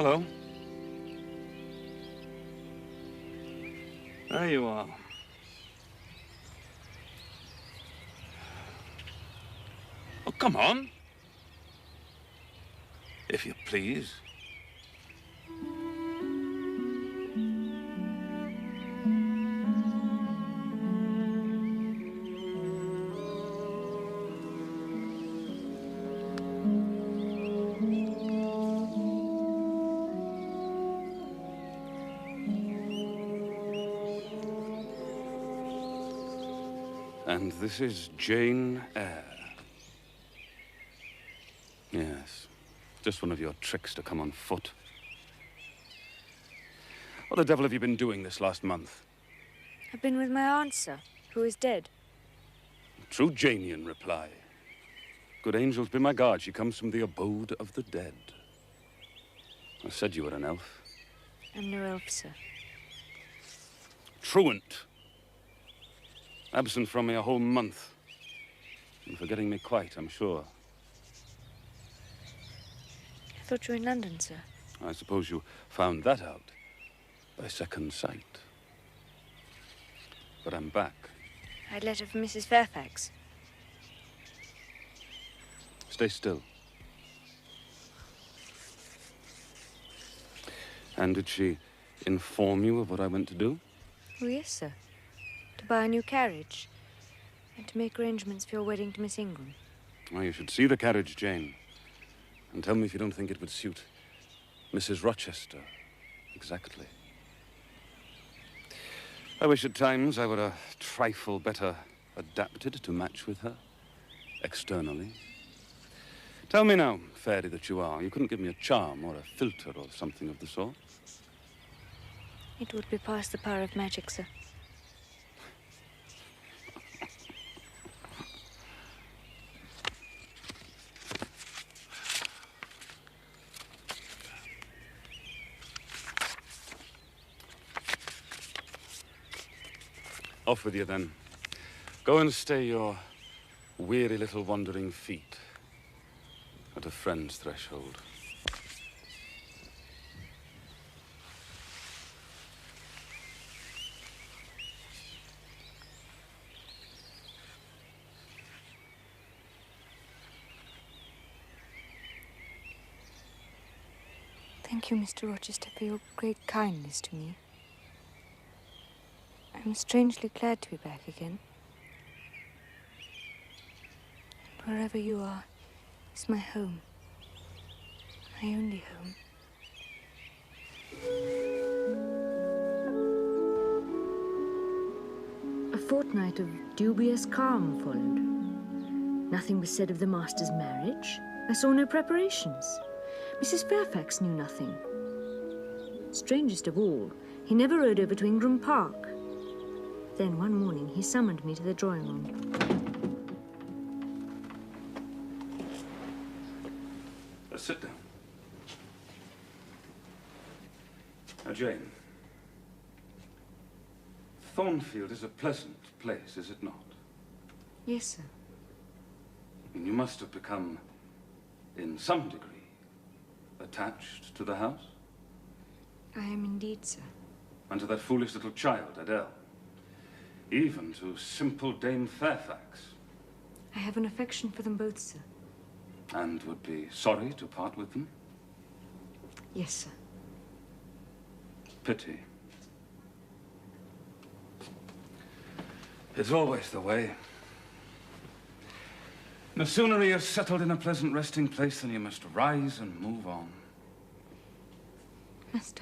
Hello. There you are. Oh, come on. If you please. And this is Jane Eyre. Yes, just one of your tricks to come on foot. What the devil have you been doing this last month? I've been with my aunt, sir, who is dead. True Janian reply. Good angels be my guard, she comes from the abode of the dead. I said you were an elf. I'm no elf, sir. Truant. Absent from me a whole month. And forgetting me quite, I'm sure. I thought you were in London, sir. I suppose you found that out by second sight. But I'm back. I had a letter from Mrs. Fairfax. Stay still. And did she inform you of what I went to do? Oh, yes, sir. To buy a new carriage. And to make arrangements for your wedding to Miss Ingram. Well, you should see the carriage, Jane. And tell me if you don't think it would suit Mrs. Rochester exactly. I wish at times I were a trifle better adapted to match with her, externally. Tell me now, fairy that you are, you couldn't give me a charm or a filter or something of the sort? It would be past the power of magic, sir. Off with you, then. Go and stay your weary little wandering feet at a friend's threshold. Thank you, Mr. Rochester, for your great kindness to me. I'm strangely glad to be back again. And wherever you are is my home. My only home. A fortnight of dubious calm followed. Nothing was said of the master's marriage. I saw no preparations. Mrs. Fairfax knew nothing. Strangest of all, he never rode over to Ingram Park. Then one morning he summoned me to the drawing room. Sit down. Now, Jane, Thornfield is a pleasant place, is it not? Yes, sir. And you must have become, in some degree, attached to the house? I am indeed, sir. And to that foolish little child, Adele. Even to simple Dame Fairfax. I have an affection for them both, sir. And would be sorry to part with them? Yes, sir. Pity. It's always the way. No sooner are you settled in a pleasant resting place than you must rise and move on. Must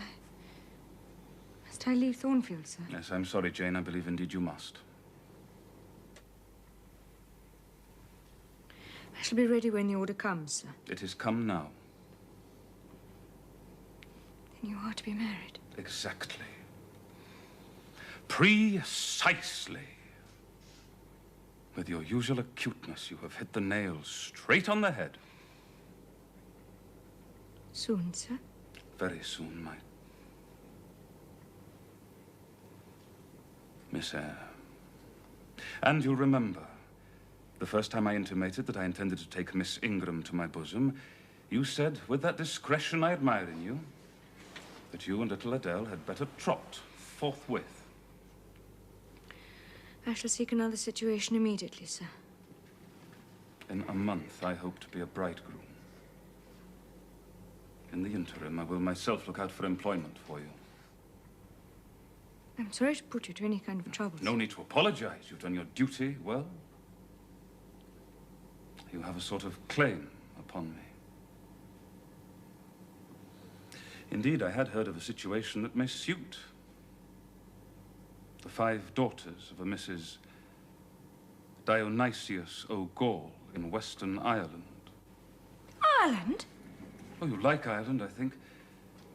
I leave Thornfield, sir? Yes, I'm sorry, Jane. I believe indeed you must. I shall be ready when the order comes, sir. It is come now. Then you are to be married. Exactly. Precisely. With your usual acuteness, you have hit the nail straight on the head. Soon, sir? Very soon, my Miss Eyre. And you'll remember, the first time I intimated that I intended to take Miss Ingram to my bosom, you said, with that discretion I admire in you, that you and little Adele had better trot forthwith. I shall seek another situation immediately, sir. In a month, I hope to be a bridegroom. In the interim, I will myself look out for employment for you. I'm sorry to put you to any kind of trouble. No need to apologize. You've done your duty well. You have a sort of claim upon me. Indeed, I had heard of a situation that may suit. The 5 daughters of a Mrs. Dionysius O'Gall in Western Ireland. Ireland? Oh, you like Ireland, I think.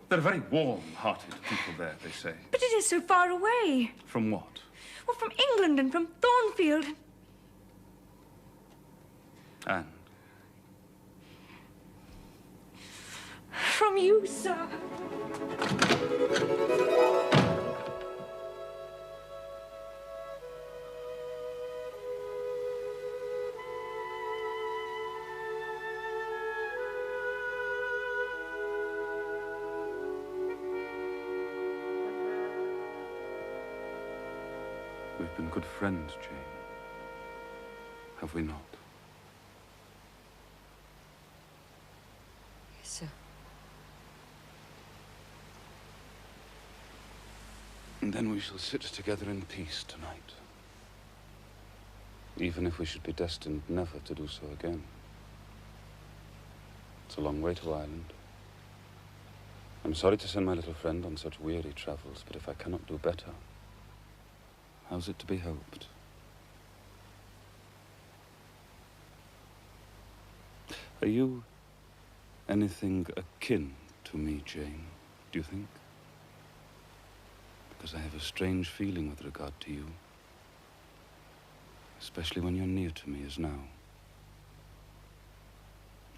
They're very warm-hearted people there, they say. But it is so far away. From what? Well, from England and from Thornfield. And? From you, sir. We've been good friends, Jane. Have we not? Yes, sir. And then we shall sit together in peace tonight. Even if we should be destined never to do so again. It's a long way to Ireland. I'm sorry to send my little friend on such weary travels, but if I cannot do better, how's it to be hoped? Are you anything akin to me, Jane, do you think? Because I have a strange feeling with regard to you. Especially when you're near to me as now.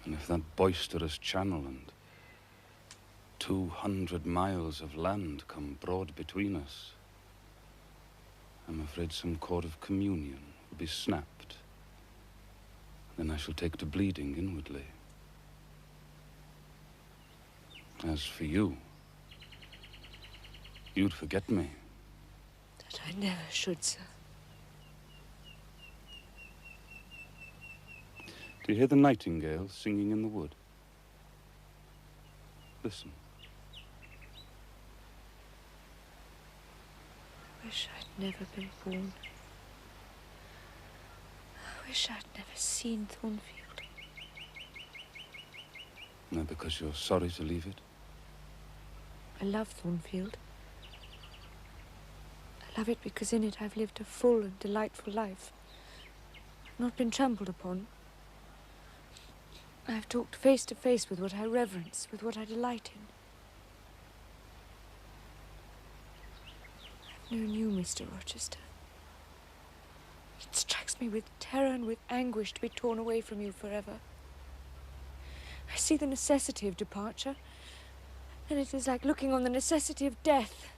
And if that boisterous channel and 200 miles of land come broad between us, I'm afraid some cord of communion will be snapped. Then I shall take to bleeding inwardly. As for you, you'd forget me. That I never should, sir. Do you hear the nightingale singing in the wood? Listen. I wish I'd never been born. I wish I'd never seen Thornfield. No, because you're sorry to leave it? I love Thornfield. I love it because in it I've lived a full and delightful life. I've not been trampled upon. I've talked face to face with what I reverence, with what I delight in. I've known you, Mr. Rochester. It strikes me with terror and with anguish to be torn away from you forever. I see the necessity of departure, and it is like looking on the necessity of death.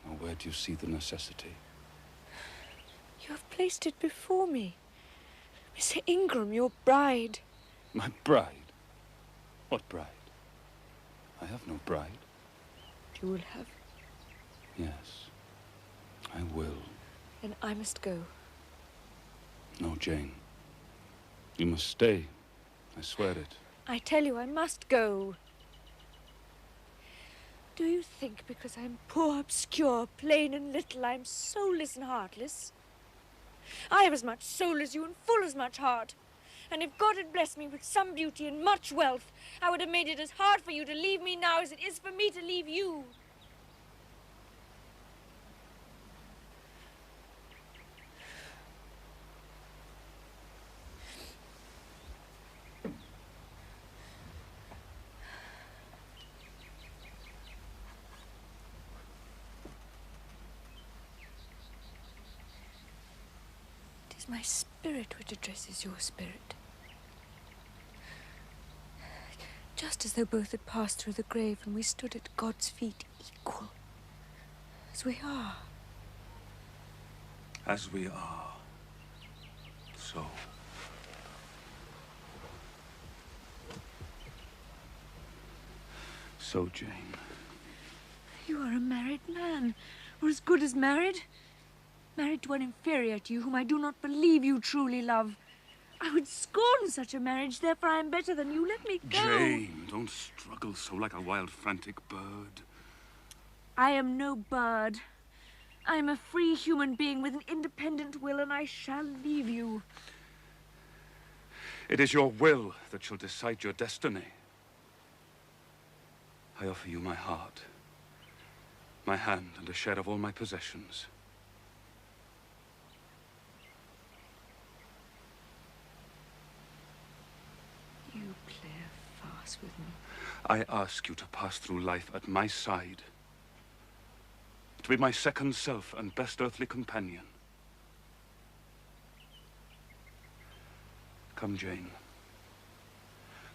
Now, where do you see the necessity? You have placed it before me. Miss Ingram, your bride. My bride? What bride? I have no bride. You will have. Yes, I will. Then I must go. No, Jane. You must stay. I swear it. I tell you, I must go. Do you think because I'm poor, obscure, plain and little, I'm soulless and heartless? I have as much soul as you and full as much heart. And if God had blessed me with some beauty and much wealth, I would have made it as hard for you to leave me now as it is for me to leave you. It is my spirit which addresses your spirit. Just as though both had passed through the grave and we stood at God's feet equal. As we are. As we are. So. so, Jane? You are a married man, or as good as married. Married to one inferior to you, whom I do not believe you truly love. I would scorn such a marriage, therefore I am better than you. Let me go. Jane, don't struggle so like a wild, frantic bird. I am no bird. I am a free human being with an independent will, and I shall leave you. It is your will that shall decide your destiny. I offer you my heart, my hand, and a share of all my possessions. You play a farce with me. I ask you to pass through life at my side, to be my second self and best earthly companion. Come, Jane.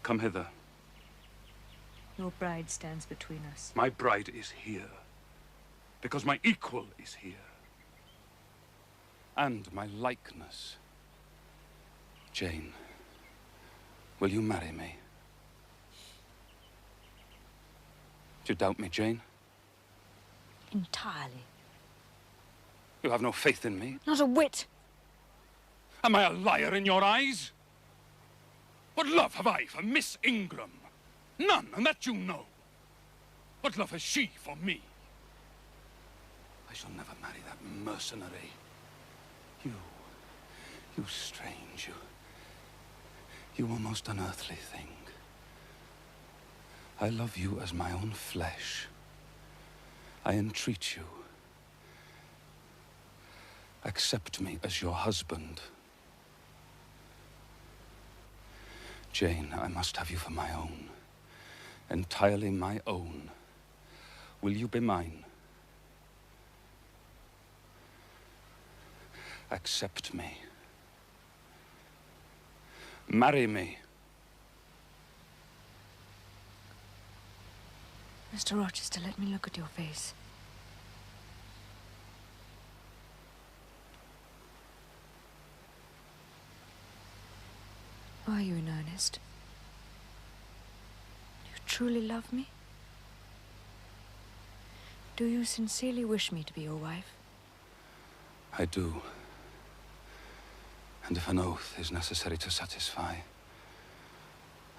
Come hither. Your bride stands between us. My bride is here, because my equal is here. And my likeness. Jane, will you marry me? Do you doubt me, Jane? Entirely. You have no faith in me? Not a whit. Am I a liar in your eyes? What love have I for Miss Ingram? None, and that you know. What love has she for me? I shall never marry that mercenary. You strange, you almost unearthly thing. I love you as my own flesh. I entreat you. Accept me as your husband. Jane, I must have you for my own. Entirely my own. Will you be mine? Accept me. Marry me. Mr. Rochester, let me look at your face. Are you in earnest? Do you truly love me? Do you sincerely wish me to be your wife? I do. And if an oath is necessary to satisfy,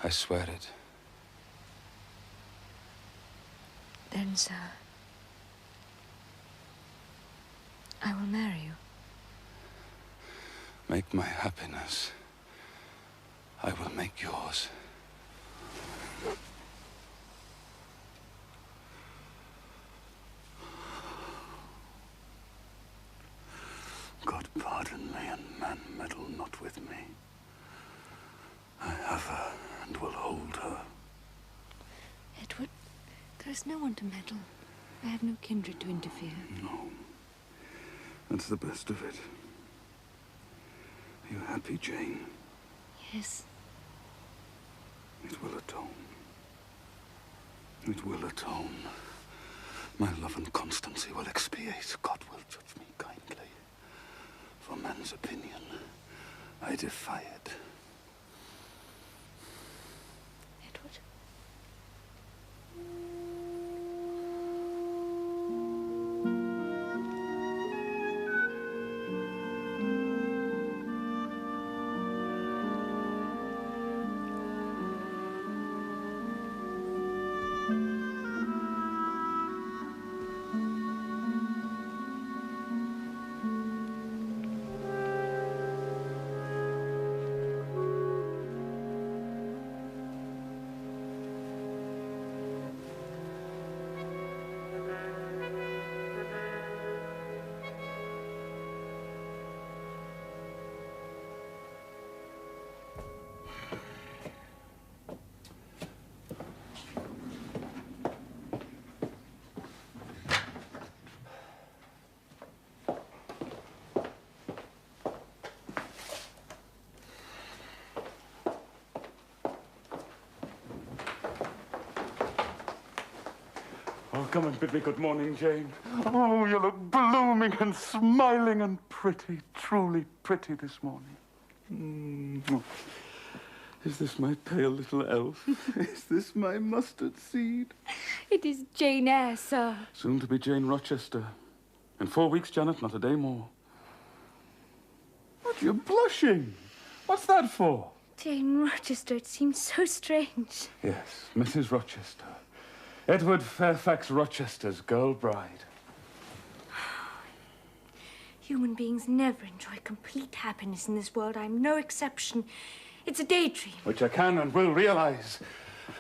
I swear it. Then, sir, I will marry you. Make my happiness. I will make yours. God pardon me, and man meddle not with me. I have her and will hold her. Edward, there is no one to meddle. I have no kindred to interfere. No. That's the best of it. Are you happy, Jane? Yes. It will atone. It will atone. My love and constancy will expiate. God will judge me kindly. For man's opinion, I defy it. Edward? Oh, come and bid me good morning, Jane. Oh, you look blooming and smiling and pretty, truly pretty this morning. Is this my pale little elf? Is this my mustard seed? It is Jane Eyre, sir. Soon to be Jane Rochester. In 4 weeks, Janet, not a day more. What, you're blushing? What's that for? Jane Rochester, it seems so strange. Yes, Mrs. Rochester. Edward Fairfax Rochester's girl bride. Human beings never enjoy complete happiness in this world. I'm no exception. It's a daydream. Which I can and will realize.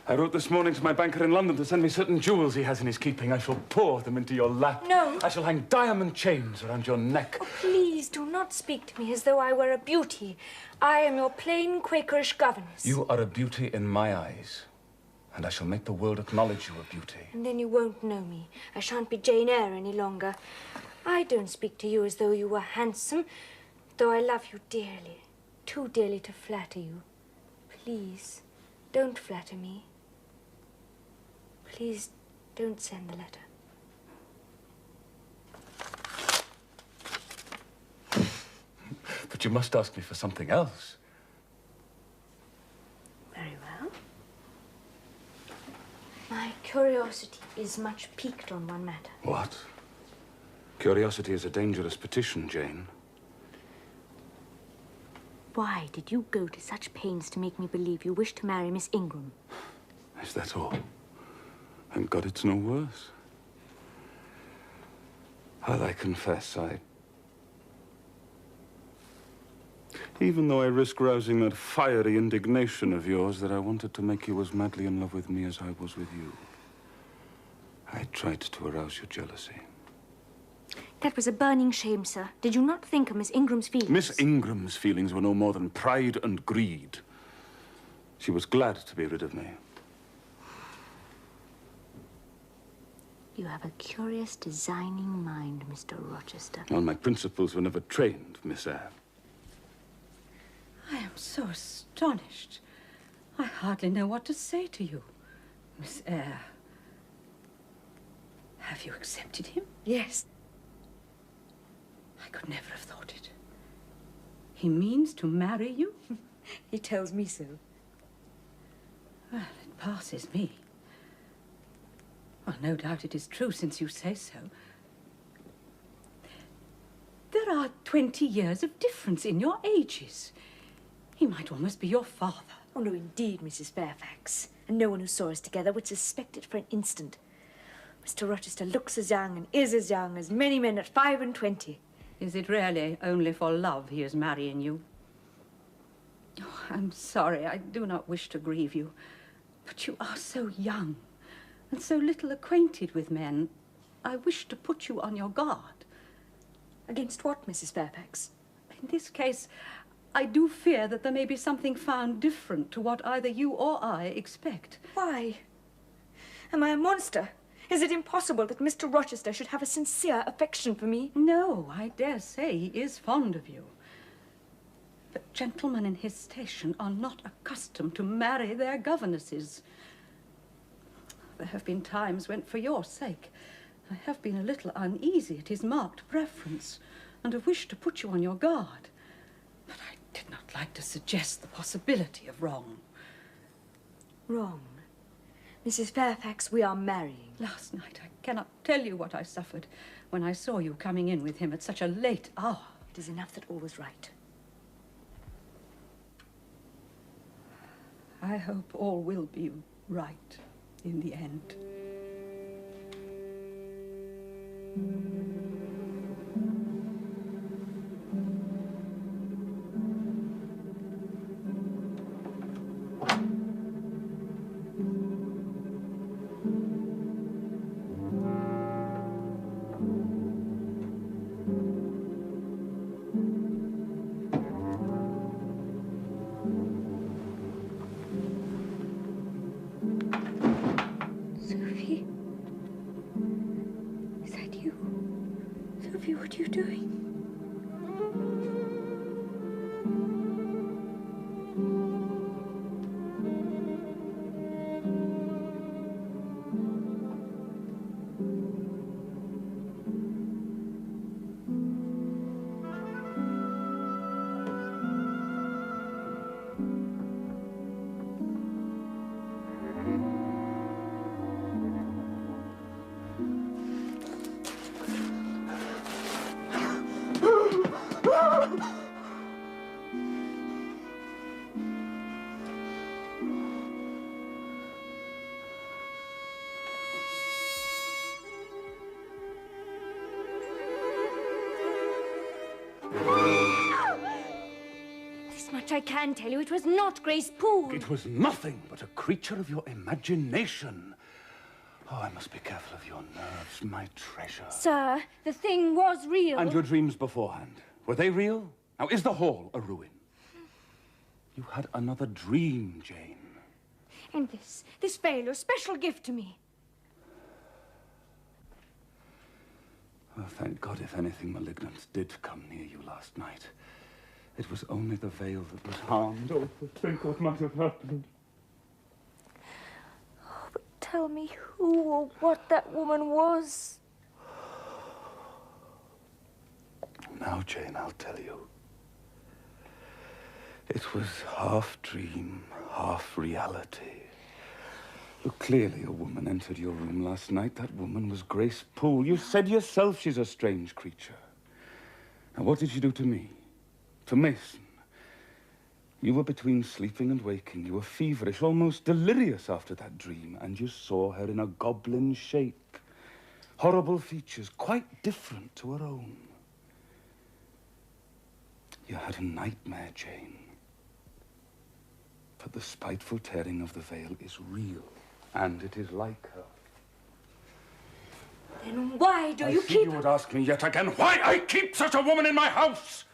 I wrote this morning to my banker in London to send me certain jewels he has in his keeping. I shall pour them into your lap. No. I shall hang diamond chains around your neck. Oh, please do not speak to me as though I were a beauty. I am your plain Quakerish governess. You are a beauty in my eyes. And I shall make the world acknowledge you a beauty. And then you won't know me. I shan't be Jane Eyre any longer. I don't speak to you as though you were handsome, though I love you dearly. Too dearly to flatter you. Please, don't flatter me. Please, don't send the letter. But you must ask me for something else. Very well. My curiosity is much piqued on one matter. What? Curiosity is a dangerous petition, Jane. Why did you go to such pains to make me believe you wished to marry Miss Ingram? Is that all? Thank God it's no worse. Well, I confess, even though I risk rousing that fiery indignation of yours that I wanted to make you as madly in love with me as I was with you, I tried to arouse your jealousy. That was a burning shame, sir. Did you not think of Miss Ingram's feelings? Miss Ingram's feelings were no more than pride and greed. She was glad to be rid of me. You have a curious, designing mind, Mr. Rochester. Well, my principles were never trained, Miss Eyre. I am so astonished. I hardly know what to say to you, Miss Eyre. Have you accepted him? Yes. I could never have thought it. He means to marry you? He tells me so. Well, it passes me. Well, no doubt it is true, since you say so. There are 20 years of difference in your ages. He might almost be your father. Oh, no, indeed, Mrs. Fairfax. And no one who saw us together would suspect it for an instant. Mr. Rochester looks as young and is as young as many men at 25. Is it really only for love he is marrying you? Oh, I'm sorry, I do not wish to grieve you. But you are so young and so little acquainted with men. I wish to put you on your guard. Against what, Mrs. Fairfax? In this case, I do fear that there may be something found different to what either you or I expect. Why? Am I a monster? Is it impossible that Mr. Rochester should have a sincere affection for me? No, I dare say he is fond of you. But gentlemen in his station are not accustomed to marry their governesses. There have been times when, for your sake, I have been a little uneasy at his marked preference and have wished to put you on your guard. But I did not like to suggest the possibility of wrong. Wrong. Mrs. Fairfax, we are marrying. Last night, I cannot tell you what I suffered when I saw you coming in with him at such a late hour. It is enough that all was right. I hope all will be right in the end. Sophie? Is that you? This much I can tell you. It was not Grace Poole. It was nothing but a creature of your imagination. Oh, I must be careful of your nerves, my treasure. Sir, the thing was real. And your dreams beforehand, were they real? Now, is the hall a ruin? You had another dream, Jane. And this veil, your special gift to me. Well, thank God if anything malignant did come near you last night. It was only the veil that was harmed. Oh, think what might have happened. Oh, but tell me who or what that woman was. Now, Jane, I'll tell you. It was half dream, half reality. Look, clearly a woman entered your room last night. That woman was Grace Poole. You said yourself she's a strange creature. Now, what did she do to me? To Mason? You were between sleeping and waking. You were feverish, almost delirious after that dream, and you saw her in a goblin shape. Horrible features, quite different to her own. You had a nightmare, Jane. But the spiteful tearing of the veil is real, and it is like her. Then why do you keep... I think you would ask me yet again why I keep such a woman in my house!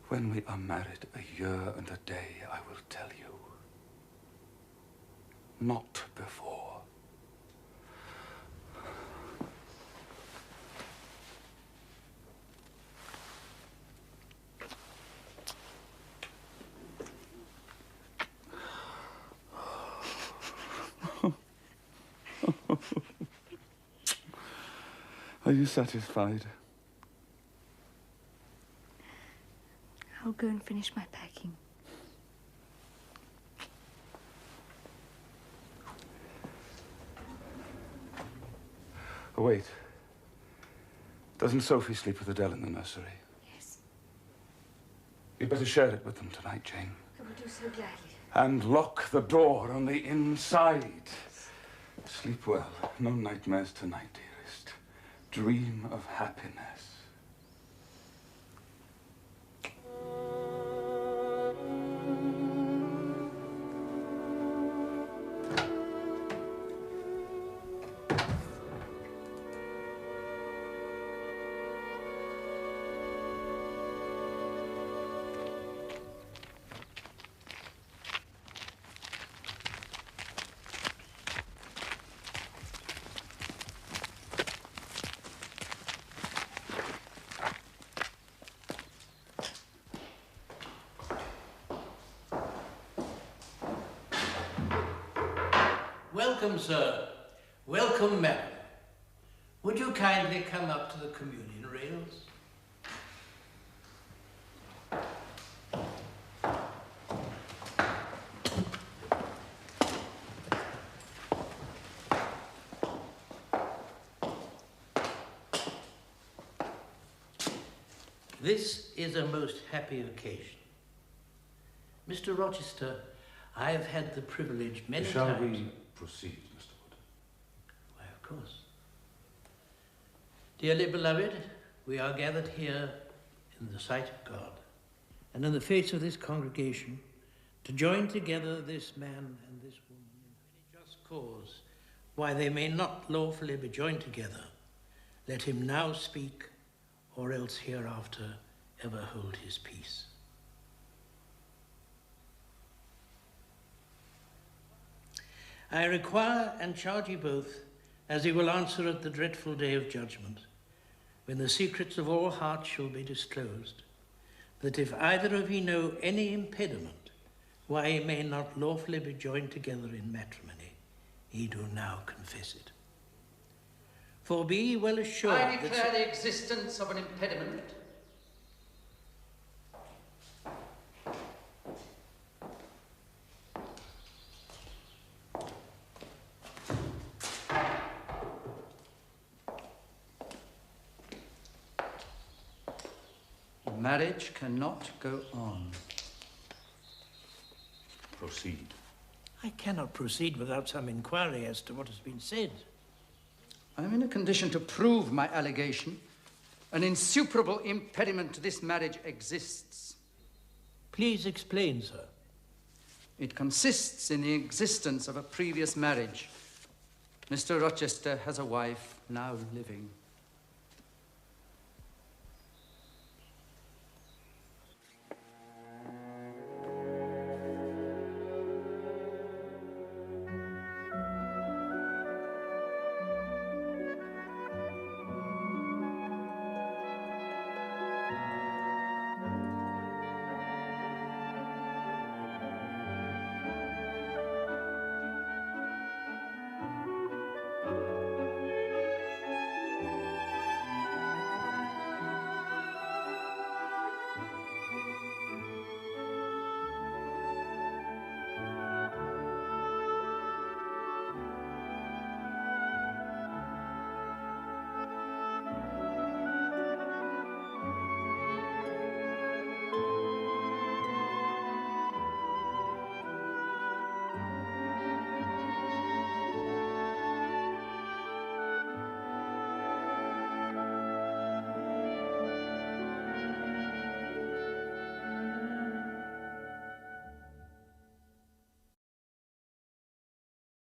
When we are married a year and a day, I will tell you. Not before. Are you satisfied? I'll go and finish my packing. Oh, wait. Doesn't Sophie sleep with Adele in the nursery? Yes. You'd better share it with them tonight, Jane. I will do so gladly. And lock the door on the inside. Sleep well. No nightmares tonight, dearest. Dream of happiness. Welcome, sir. Welcome, madam. Would you kindly come up to the communion rails? This is a most happy occasion. Mr. Rochester, I have had the privilege many times... Shall we proceed, Mr. Wood? Why, of course. Dearly beloved, we are gathered here in the sight of God and in the face of this congregation to join together this man and this woman in any just cause why they may not lawfully be joined together. Let him now speak, or else hereafter ever hold his peace. I require and charge you both, as he will answer at the dreadful day of judgment, when the secrets of all hearts shall be disclosed, that if either of ye know any impediment why ye may not lawfully be joined together in matrimony, ye do now confess it. For be ye well assured I declare the existence of an impediment. Marriage cannot go on. Proceed. I cannot proceed without some inquiry as to what has been said. I'm in a condition to prove my allegation. An insuperable impediment to this marriage exists. Please explain, sir. It consists in the existence of a previous marriage. Mr. Rochester has a wife now living.